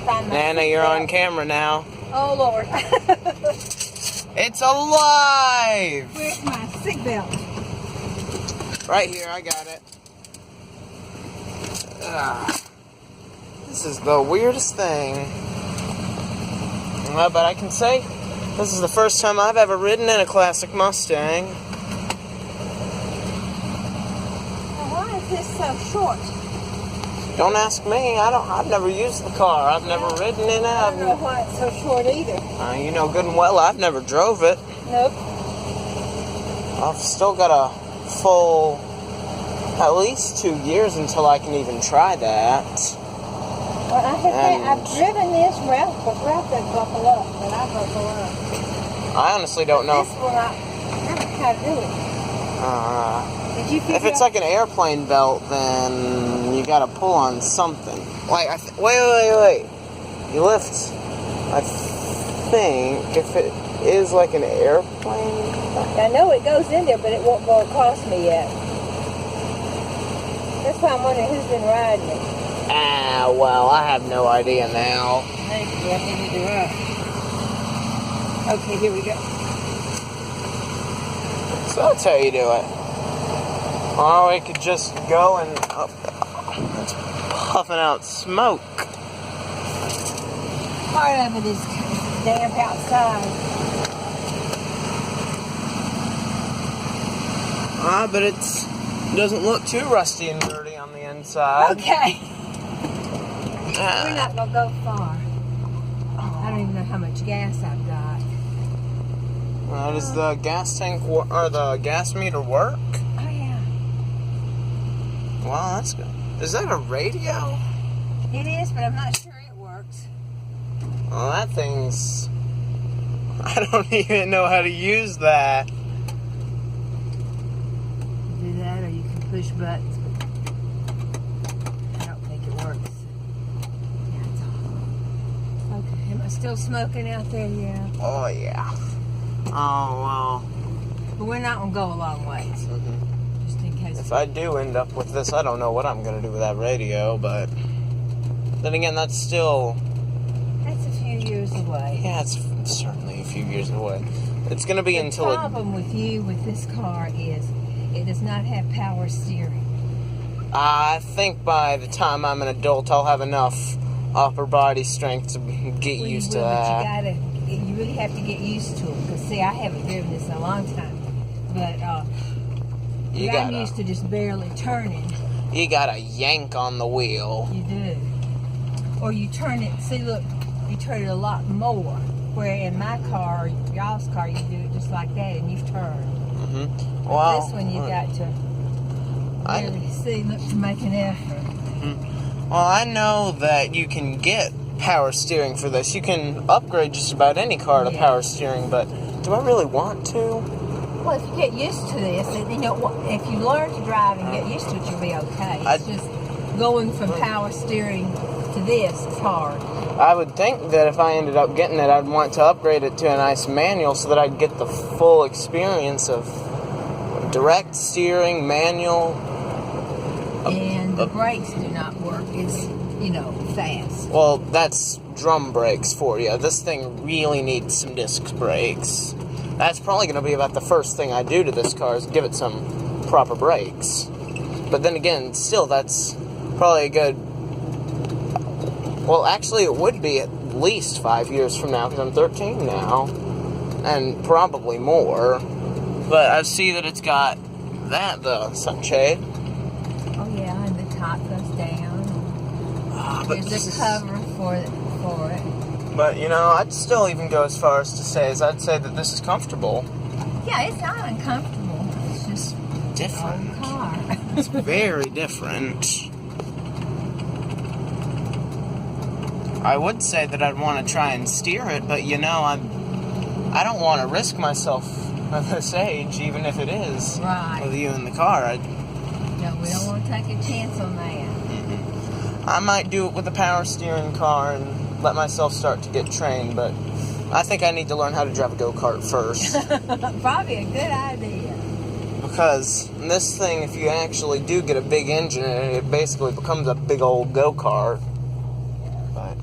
find my Nana, you're on camera now. Oh, Lord. It's alive! Where's my seatbelt? Right here, I got it. This is the weirdest thing. But I can say, this is the first time I've ever ridden in a classic Mustang. Why is this so short? Don't ask me. I've never used the car. I've never ridden in it. I don't know why it's so short either. You know good and well, I've never drove it. Nope. I've still got a full, at least 2 years until I can even try that. Well, I've driven this Ralph doesn't buckle up, but I buckle up. I honestly don't know. This one, I don't know how to do it. Did you figure If it's like an airplane belt, then you gotta pull on something. Like, wait. You lift, I think, if it is like an airplane. I know it goes in there, but it won't go across me yet. That's why I'm wondering who's been riding it. Well, I have no idea now. Maybe I need to run. Okay, here we go. So that's how you do it. Or we could just go and... it's puffing out smoke. Part of it is damp outside. But it doesn't look too rusty and dirty on the inside. Okay. We're not going to go far. I don't even know how much gas I've got. Does the gas tank or the gas meter work? Oh, yeah. Wow, that's good. Is that a radio? It is, but I'm not sure it works. Well, that thing's... I don't even know how to use that. Do that, or you can push buttons, but I don't think it works. Yeah, it's off. Okay, am I still smoking out there? Yeah. Oh, yeah. Oh, well. But we're not going to go a long ways. Just in case. If I do end up with this, I don't know what I'm going to do with that radio, but then again, that's still... That's a few years away. Yeah, it's certainly a few years away. It's going to be until... The problem with this car is it does not have power steering. I think by the time I'm an adult, I'll have enough upper body strength to get used to that. But you really have to get used to it. Because, see, I haven't driven this in a long time. But I'm used to just barely turning. You gotta yank on the wheel. You do. Or you turn it, see, look, you turn it a lot more. Where in my car, y'all's car, you do it just like that and you've turned. Well, this one you got to really see, look, to make an effort. Well, I know that you can get power steering for this. You can upgrade just about any car to power steering, but do I really want to? Well, if you get used to this, and, you know, if you learn to drive and get used to it, you'll be okay. It's just going from power steering to this is hard. I would think that if I ended up getting it, I'd want to upgrade it to a nice manual so that I'd get the full experience of direct steering, manual. And the brakes do not work as, you know, fast. Well, that's drum brakes for you. This thing really needs some disc brakes. That's probably going to be about the first thing I do to this car is give it some proper brakes. But then again, still, that's probably a good... Well, actually, it would be at least 5 years from now, because I'm 13 now. And probably more. But I see that it's got the sunshade. Oh, yeah, and the top goes down. There's a cover for it. But, you know, I'd still even go as far as to say, I'd say that this is comfortable. Yeah, it's not uncomfortable. It's just different. An old car. It's very different. I would say that I'd want to try and steer it, but, you know, I don't want to risk myself at this age, even if it is with you in the car. No, we don't want to take a chance on that. I might do it with a power steering car and let myself start to get trained, but I think I need to learn how to drive a go-kart first. Probably a good idea. Because this thing, if you actually do get a big engine in it, it basically becomes a big old go-kart. But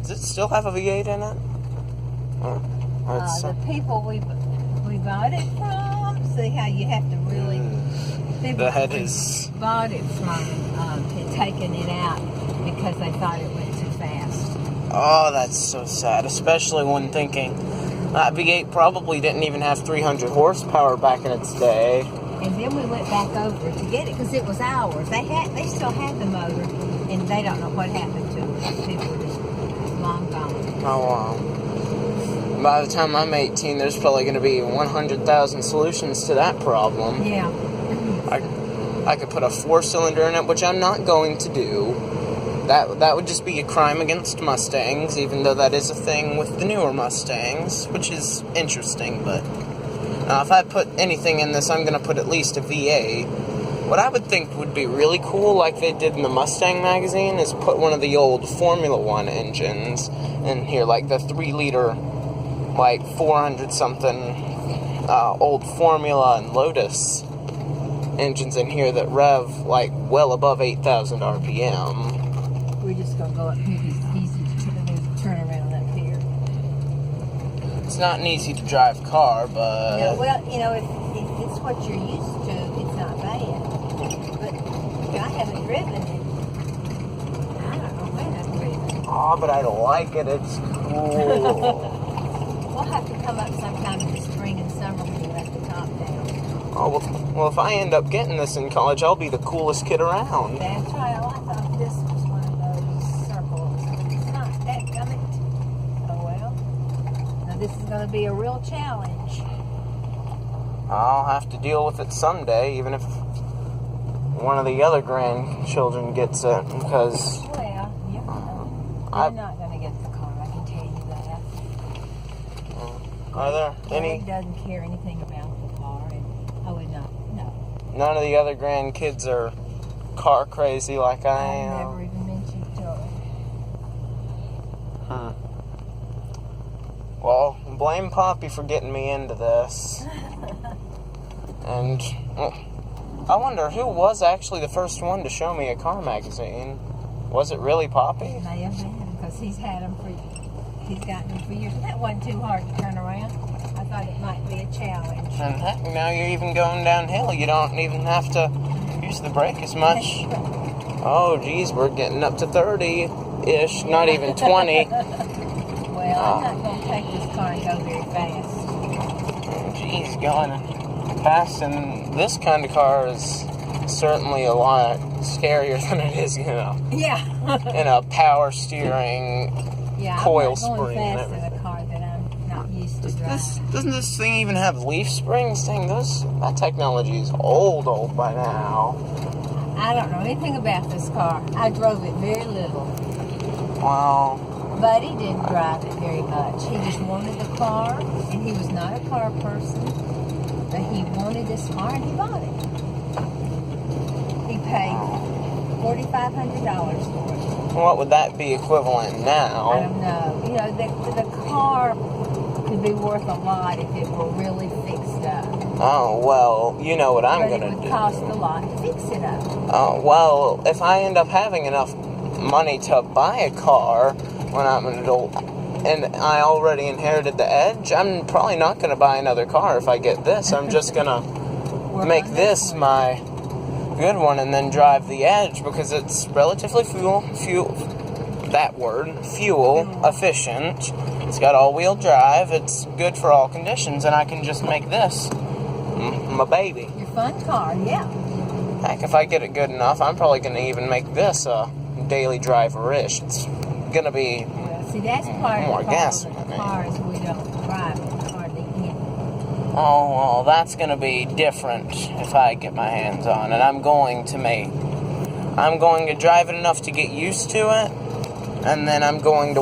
Does it still have a V8 in it? The people we bought it from, see how you have to really... The head is... bought it from had taken it out because they thought it went too fast. Oh, that's so sad, especially when thinking that V8 probably didn't even have 300 horsepower back in its day. And then we went back over to get it because it was ours. They still had the motor, and they don't know what happened to it. People were just long gone. Oh, wow. By the time I'm 18, there's probably going to be 100,000 solutions to that problem. Yeah. I could put a 4-cylinder in it, which I'm not going to do. That would just be a crime against Mustangs, even though that is a thing with the newer Mustangs, which is interesting, but if I put anything in this, I'm going to put at least a V8. What I would think would be really cool, like they did in the Mustang magazine, is put one of the old Formula One engines in here, like the 3-liter, like 400-something old Formula and Lotus engines in here that rev like well above 8,000 RPM. We're just going to go up here. It's easy to turn around up here. It's not an easy to drive car, but... Yeah, well, if it's what you're used to, it's not bad. But I haven't driven it. I don't know when I've driven. Oh, but I like it. It's cool. We'll have to come up sometime in the spring and summer when you let the top down. Oh, well, if I end up getting this in college, I'll be the coolest kid around. That's right. Oh, I thought this was one of those circles. It's not. Dadgummit. Oh, well. Now, this is going to be a real challenge. I'll have to deal with it someday, even if one of the other grandchildren gets it, because... Well, you're not going to get the car, I can tell you that. Are there any... Greg doesn't care anything about the car, and I would not, no. None of the other grandkids are car crazy like I am. I never even mentioned to her. Well, blame Poppy for getting me into this. And I wonder who was actually the first one to show me a car magazine. Was it really Poppy? It may have been, because he's gotten them for years. And that wasn't too hard to turn around. I thought it might be a challenge. And heck, now you're even going downhill. You don't even have to use the brake as much. Oh, geez, we're getting up to 30-ish, not even 20. Well, I'm not going to take this car and go very fast. Geez, going fast in this kind of car is certainly a lot scarier than it is, Yeah. in a power steering, coil spring and everything. I'm not going fast in a car that I'm not used to driving. Doesn't this thing even have leaf springs? Dang, that technology is old by now. I don't know anything about this car. I drove it very little. Wow. Buddy didn't drive it very much. He just wanted the car, and he was not a car person, but he wanted this car, and he bought it. He paid $4,500 for it. What would that be equivalent now? I don't know. The car could be worth a lot if it were really fixed up. Oh, well, you know what I'm going to do. But it would cost a lot to fix it up. Oh, well, if I end up having enough money to buy a car when I'm an adult, and I already inherited the Edge, I'm probably not going to buy another car if I get this. I'm just going to make this my good one and then drive the Edge because it's relatively fuel efficient. It's got all-wheel drive. It's good for all conditions, and I can just make this my baby. Your fun car, yeah. Heck, if I get it good enough, I'm probably going to even make this a daily driver-ish. It's going to be See, that's part more of gas. The cars we don't drive hardly any. Oh, well, that's going to be different if I get my hands on it. I'm going to drive it enough to get used to it, and then I'm going to